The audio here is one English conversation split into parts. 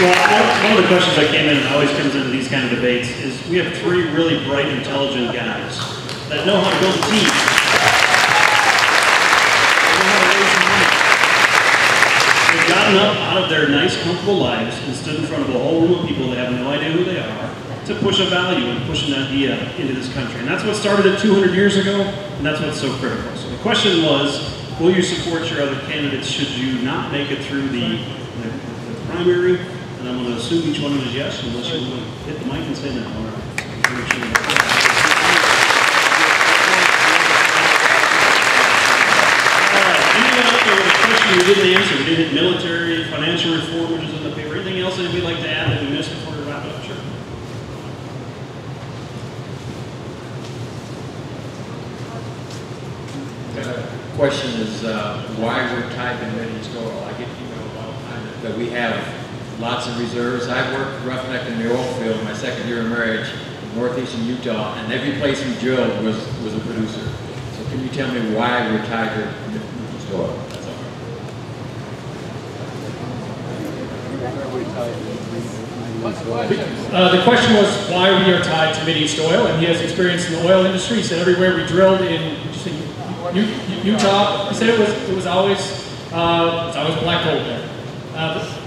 Well, one of the questions that came in and always comes into these kind of debates is we have three really bright, intelligent guys that know how to build a team. They know how to raise money. They've gotten up out of their nice, comfortable lives and stood in front of a whole room of people that have no idea who they are to push a value and push an idea into this country. And that's what started it 200 years ago, and that's what's so critical. So the question was, will you support your other candidates should you not make it through the primary? And I'm going to assume each one was yes, unless you want to hit the mic and say no. All right. Anyone out there with a question we didn't answer? We didn't hit military, financial reform, which is in the paper. Anything else that we'd like to add that we missed before we wrap it up? Sure. The question is why we're tied to Mideast Oil. I get all the time that we have lots of reserves. I've worked roughneck in the oil field in my second year of marriage in northeastern Utah, and every place we drilled was a producer. So can you tell me why we're tied to Mideast Oil? That's all. The question was why we are tied to Mideast Oil, and he has experience in the oil industry. He said everywhere we drilled in Utah, he said it was always black gold there.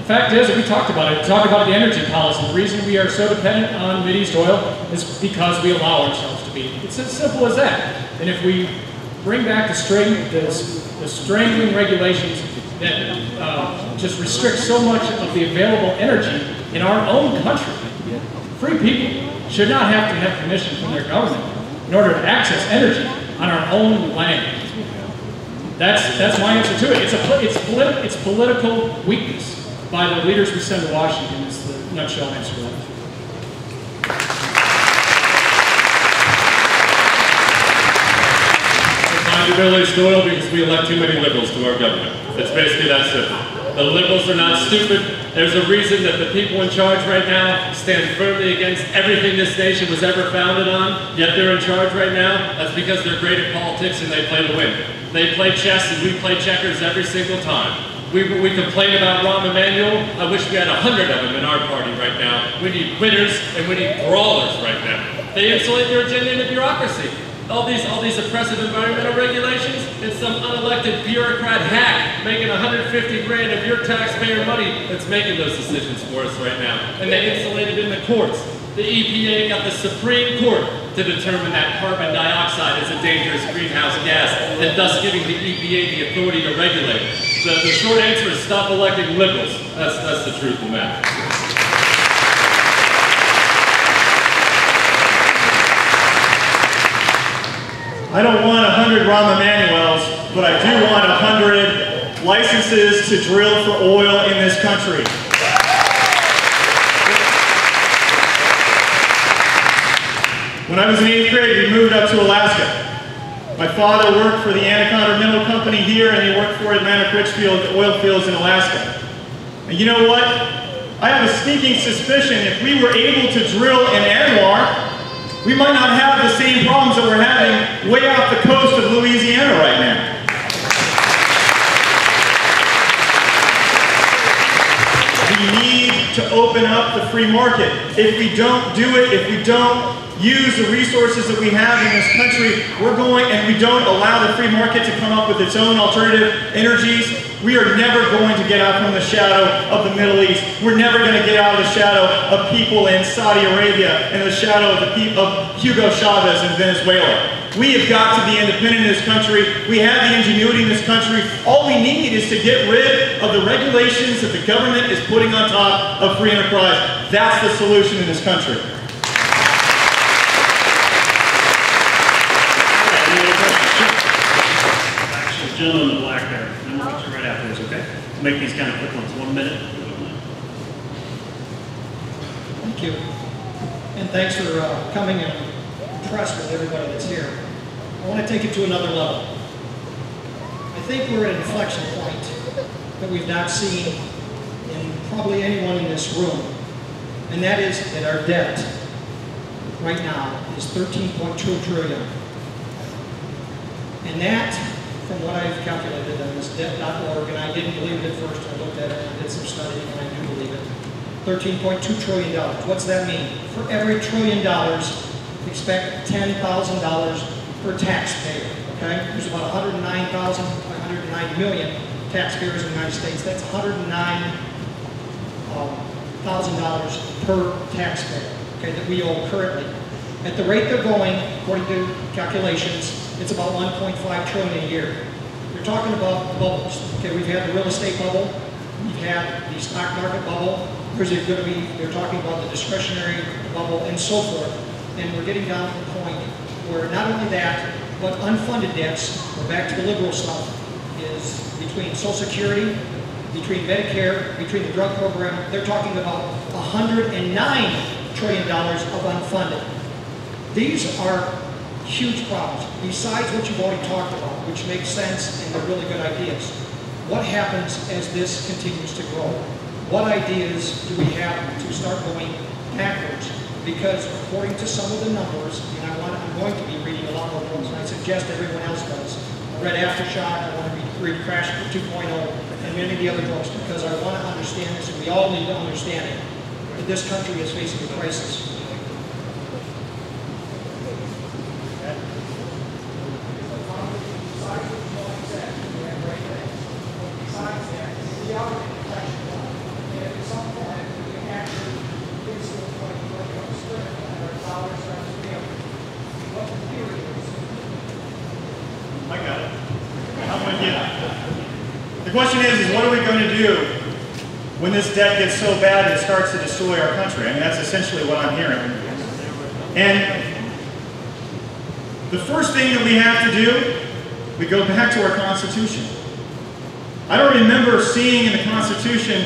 The fact is, we talked about it. We talked about the energy policy. The reason we are so dependent on Mideast Oil is because we allow ourselves to be. It's as simple as that. And if we bring back the strangling regulations that just restrict so much of the available energy in our own country, free people should not have to have permission from their government in order to access energy on our own land. That's my answer to it. It's political weakness by the leaders we send to Washington. Is the nutshell answer to that. We're tied to Mideast Oil because we elect too many liberals to our government. It's basically that simple. The liberals are not stupid. There's a reason that the people in charge right now stand firmly against everything this nation was ever founded on, yet they're in charge right now. That's because they're great at politics and they play to win. They play chess and we play checkers every single time. We complain about Rahm Emanuel. I wish we had 100 of them in our party right now. We need winners and we need brawlers right now. They insulate their agenda into bureaucracy. All these oppressive environmental regulations, it's some unelected bureaucrat hack making 150 grand of your taxpayer money that's making those decisions for us right now. And they insulated in the courts. The EPA got the Supreme Court to determine that carbon dioxide is a dangerous greenhouse gas, and thus giving the EPA the authority to regulate it. So the short answer is stop electing liberals. That's the truth of the matter. I don't want 100 Rahm Emanuels, but I do want 100 licenses to drill for oil in this country. When I was in 8th grade, we moved up to Alaska. My father worked for the Anaconda Mineral Company here, and he worked for Atlantic Richfield oil fields in Alaska. And you know what? I have a sneaking suspicion if we were able to drill in ANWR, we might not have the same problems that we're having way off the coast of Louisiana right now. We need to open up the free market. If we don't do it, if we don't use the resources that we have in this country, and we don't allow the free market to come up with its own alternative energies, we are never going to get out from the shadow of the Middle East. We're never going to get out of the shadow of people in Saudi Arabia and the shadow of Hugo Chavez in Venezuela. We have got to be independent in this country. We have the ingenuity in this country. All we need is to get rid of the regulations that the government is putting on top of free enterprise. That's the solution in this country. Gentleman in the black there, and we'll get you right after this, okay? We'll make these kind of quick ones, 1 minute. Thank you. And thanks for coming and impressed with everybody that's here. I want to take it to another level. I think we're at an inflection point that we've not seen in probably anyone in this room. And that is that our debt right now is $13.2 trillion. And that, from what I've calculated on this debt.org, and I didn't believe it at first, I looked at it and I did some studying and I do believe it. $13.2 trillion. What's that mean? For every $1 trillion, expect $10,000 per taxpayer, okay? There's about 109 million taxpayers in the United States. That's $109,000 per taxpayer, okay, that we owe currently. At the rate they're going, according to calculations, it's about 1.5 trillion a year. You're talking about bubbles, okay? We've had the real estate bubble, we've had the stock market bubble, they're talking about the discretionary bubble and so forth. And we're getting down to the point where not only that, but unfunded debts, we're back to the liberal stuff, is between Social Security, between Medicare, between the drug program, they're talking about $109 trillion of unfunded. These are huge problems, besides what you've already talked about, which makes sense and they're really good ideas. What happens as this continues to grow? What ideas do we have to start going backwards? Because according to some of the numbers, and I'm going to be reading a lot more books, and I suggest everyone else does. I read Aftershock, I want to read Crash 2.0, and many of the other books, because I want to understand this, and we all need to understand it, that this country is facing a crisis. I got it. I'm with you. The question is what are we going to do when this debt gets so bad that it starts to destroy our country? I mean, that's essentially what I'm hearing. And the first thing that we have to do, we go back to our Constitution. I don't remember seeing in the Constitution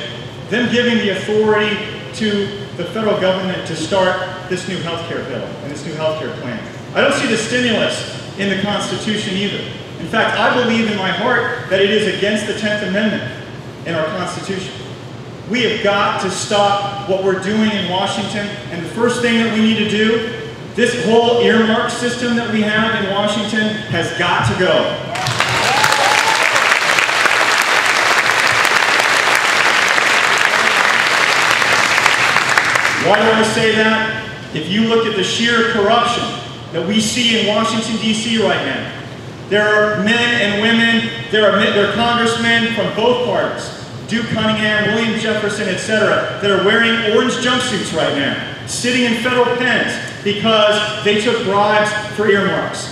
them giving the authority to the federal government to start this new health care bill and this new health care plan. I don't see the stimulus in the Constitution either. In fact, I believe in my heart that it is against the 10th Amendment in our Constitution. We have got to stop what we're doing in Washington, and the first thing that we need to do, this whole earmark system that we have in Washington has got to go. Why do I say that? If you look at the sheer corruption that we see in Washington, D.C. right now, there are men and women, there are congressmen from both parties, Duke Cunningham, William Jefferson, etc., that are wearing orange jumpsuits right now, sitting in federal pens because they took bribes for earmarks.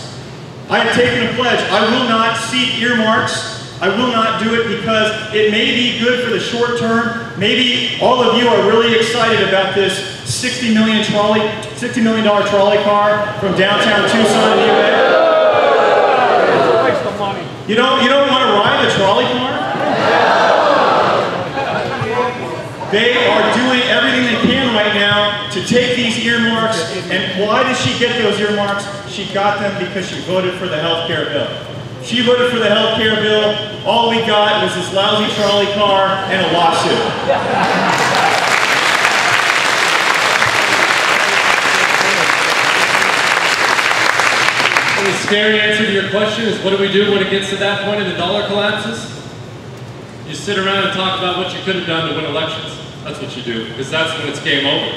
I have taken a pledge. I will not seek earmarks. I will not do it because it may be good for the short term. Maybe all of you are really excited about this $60 million trolley car from downtown Tucson, New You don't want to ride the trolley car? They are doing everything they can right now to take these earmarks. And why did she get those earmarks? She got them because she voted for the health care bill. She voted for the health care bill. All we got was this lousy trolley car and a lawsuit. The scary answer to your question is, what do we do when it gets to that point and the dollar collapses? You sit around and talk about what you could have done to win elections. That's what you do, because that's when it's game over.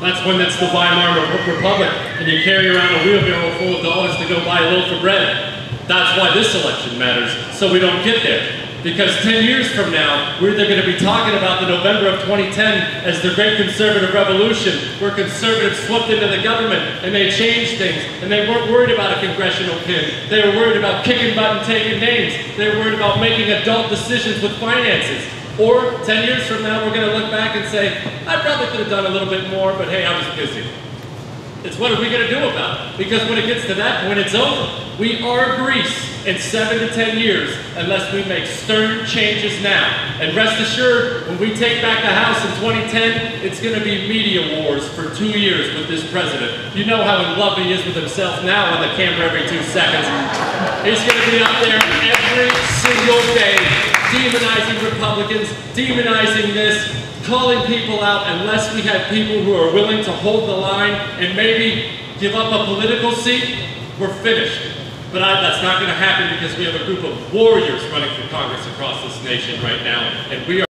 That's when it's the Weimar Republic, and you carry around a wheelbarrow full of dollars to go buy a loaf of bread. That's why this election matters, so we don't get there. Because 10 years from now, we're either going to be talking about the November of 2010 as the Great Conservative Revolution, where conservatives swept into the government and they changed things, and they weren't worried about a congressional pin. They were worried about kicking butt and taking names. They were worried about making adult decisions with finances. Or 10 years from now, we're going to look back and say, I probably could have done a little bit more, but hey, I was busy. It's what are we going to do about it? Because when it gets to that point, it's over. We are Greece in 7 to 10 years unless we make stern changes now. And rest assured, when we take back the House in 2010, it's going to be media wars for 2 years with this president. You know how in love he is with himself now on the camera every 2 seconds. He's going to be up there every single day demonizing Republicans, demonizing this, calling people out. Unless we have people who are willing to hold the line and maybe give up a political seat, we're finished. But that's not going to happen because we have a group of warriors running for Congress across this nation right now, and we are